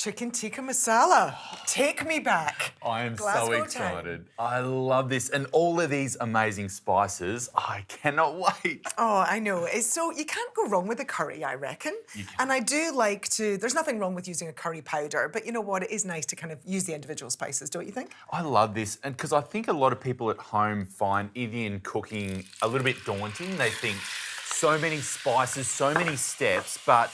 Chicken Tikka Masala. Take me back. I am Glasgow so time. excited. I love this. And all of these amazing spices. I cannot wait. Oh, I know. It's so you can't go wrong with a curry, I reckon. You can't. And I do like to, there's nothing wrong with using a curry powder, but you know what? It is nice to kind of use the individual spices, don't you think? I love this. And because I think a lot of people at home find Indian cooking a little bit daunting. They think so many spices, so many steps, but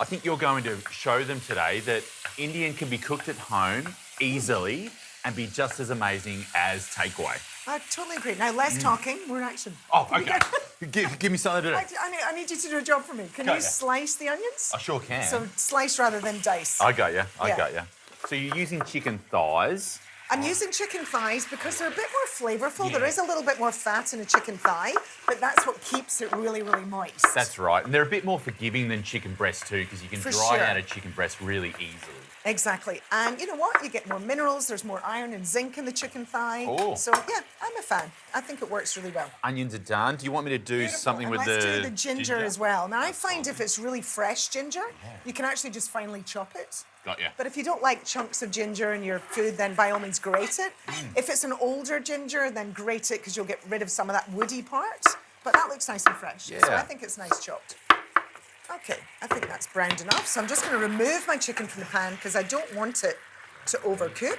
I think you're going to show them today that Indian can be cooked at home easily and be just as amazing as takeaway. I totally agree. Now, less talking, more action. Oh, okay. give me something to do. I need you to do a job for me. Can you slice the onions? I sure can. So slice rather than dice. I got you. I got you. So you're using chicken thighs. I'm using chicken thighs because they're a bit more flavourful. Yeah. There is a little bit more fat in a chicken thigh, but that's what keeps it really, really moist. That's right. And they're a bit more forgiving than chicken breast too, because you can dry out a chicken breast really easily. Exactly. And you know what? You get more minerals. There's more iron and zinc in the chicken thigh. Oh. So, yeah, I'm a fan. I think it works really well. Onions are done. Do you want me to do something And with let's do the ginger as well. Now, I find if it's really fresh ginger, you can actually just finely chop it. Got you. But if you don't like chunks of ginger in your food, then by all means grate it. If it's an older ginger, then grate it because you'll get rid of some of that woody part. But that looks nice and fresh. Yeah. So I think it's nice chopped. Okay, I think that's browned enough. So I'm just going to remove my chicken from the pan because I don't want it to overcook.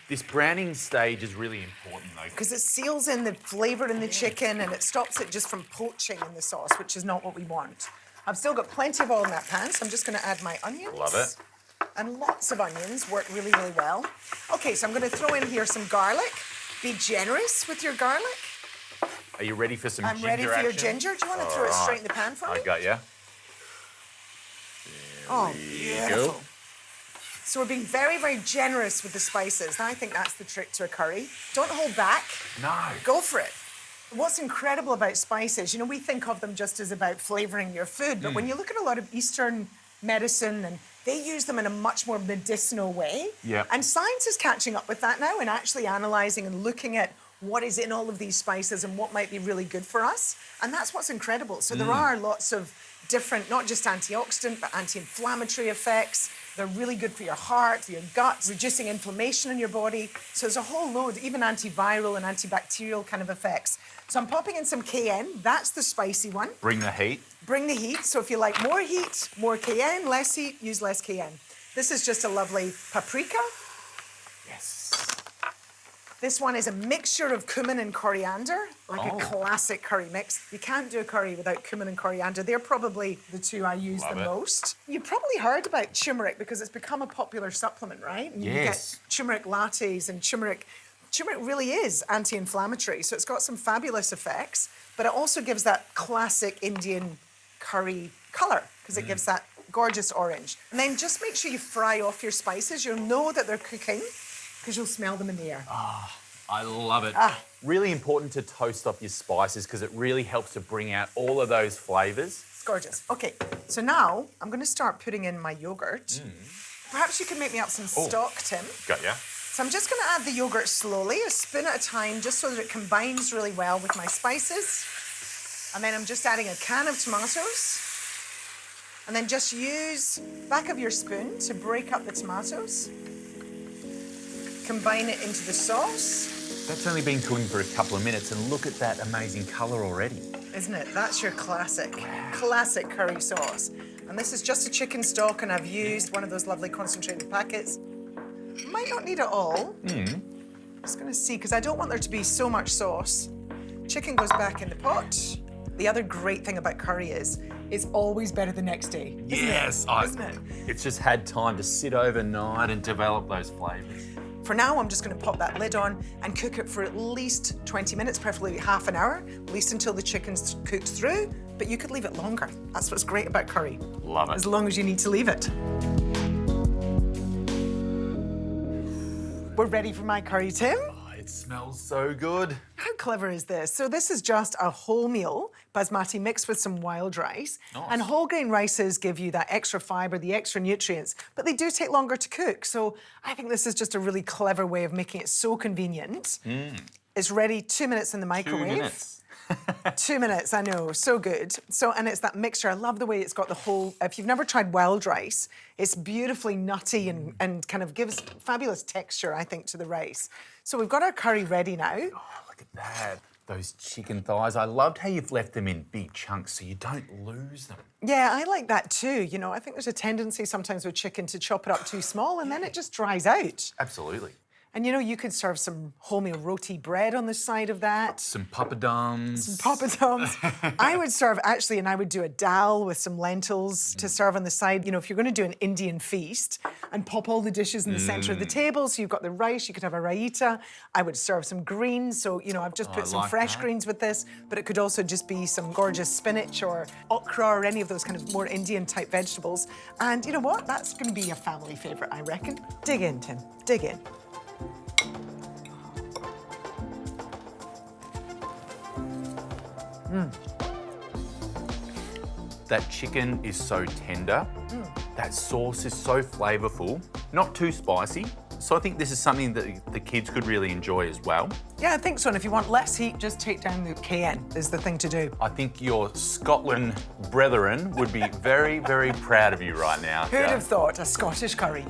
This browning stage is really important though. Because it seals in the flavour in the chicken and it stops it just from poaching in the sauce, which is not what we want. I've still got plenty of oil in that pan, so I'm just going to add my onions. Love it. And lots of onions work really, really well. Okay, so I'm going to throw in here some garlic. Be generous with your garlic. Are you ready for some I'm ginger ready for your action? ginger. Do you want to throw it straight in the pan for me? I got you. Oh, beautiful. So we're being very, very generous with the spices. I think that's the trick to a curry. Don't hold back. No. Go for it. What's incredible about spices, you know, we think of them just as about flavouring your food, but when you look at a lot of Eastern medicine, and they use them in a much more medicinal way. Yeah. And science is catching up with that now and actually analysing and looking at what is in all of these spices and what might be really good for us. And that's what's incredible. So there are lots of different, not just antioxidant, but anti-inflammatory effects. They're really good for your heart, for your gut, reducing inflammation in your body. So there's a whole load, even antiviral and antibacterial kind of effects. So I'm popping in some cayenne. That's the spicy one. Bring the heat. Bring the heat. So if you like more heat, more cayenne, less heat, use less cayenne. This is just a lovely paprika. Yes. This one is a mixture of cumin and coriander, like a classic curry mix. You can't do a curry without cumin and coriander. They're probably the two I use the most. You've probably heard about turmeric because it's become a popular supplement, right? And you get turmeric lattes and turmeric. Turmeric really is anti-inflammatory, so it's got some fabulous effects, but it also gives that classic Indian curry colour because it gives that gorgeous orange. And then just make sure you fry off your spices. You'll know that they're cooking because you'll smell them in the air. I love it. Really important to toast up your spices because it really helps to bring out all of those flavours. It's gorgeous. Okay, so now I'm going to start putting in my yoghurt. Perhaps you can make me up some stock, Tim. Got ya. So I'm just going to add the yoghurt slowly, a spoon at a time, just so that it combines really well with my spices. And then I'm just adding a can of tomatoes. And then just use the back of your spoon to break up the tomatoes. Combine it into the sauce. That's only been cooking for a couple of minutes and look at that amazing colour already. Isn't it? That's your classic curry sauce. And this is just a chicken stock and I've used one of those lovely concentrated packets. Might not need it all. Just gonna see, because I don't want there to be so much sauce. Chicken goes back in the pot. The other great thing about curry is it's always better the next day. Isn't it? It's just had time to sit overnight and develop those flavours. For now, I'm just going to pop that lid on and cook it for at least 20 minutes, preferably half an hour, at least until the chicken's cooked through, but you could leave it longer. That's what's great about curry. Love it. As long as you need to leave it. We're ready for my curry, Tim. It smells so good. How clever is this? So this is just a wholemeal basmati mixed with some wild rice. Nice. And whole grain rices give you that extra fibre, the extra nutrients, but they do take longer to cook. So I think this is just a really clever way of making it so convenient. It's ready 2 minutes in the microwave. 2 minutes. 2 minutes, I know, so good. So, and it's that mixture. I love the way it's got the whole, if you've never tried wild rice, it's beautifully nutty and kind of gives fabulous texture, I think, to the rice. So we've got our curry ready now. Oh, look at that. Those chicken thighs. I loved how you've left them in big chunks so you don't lose them. Yeah, I like that too. You know, I think there's a tendency sometimes with chicken to chop it up too small and then it just dries out. Absolutely. And you know, you could serve some wholemeal roti bread on the side of that. Some papadums. Some papadums. I would serve, actually, and I would do a dal with some lentils to serve on the side. You know, if you're going to do an Indian feast and pop all the dishes in the centre of the table, so you've got the rice, you could have a raita. I would serve some greens. So, you know, I've just put some fresh greens with this, but it could also just be some gorgeous spinach or okra or any of those kind of more Indian type vegetables. And you know what? That's going to be a family favourite, I reckon. Dig in, Tim. Dig in. That chicken is so tender. That sauce is so flavourful, not too spicy. So I think this is something that the kids could really enjoy as well. Yeah, I think so. And if you want less heat, just take down the cayenne is the thing to do. I think your Scotland brethren would be very, very proud of you right now. Who'd have thought? A Scottish curry.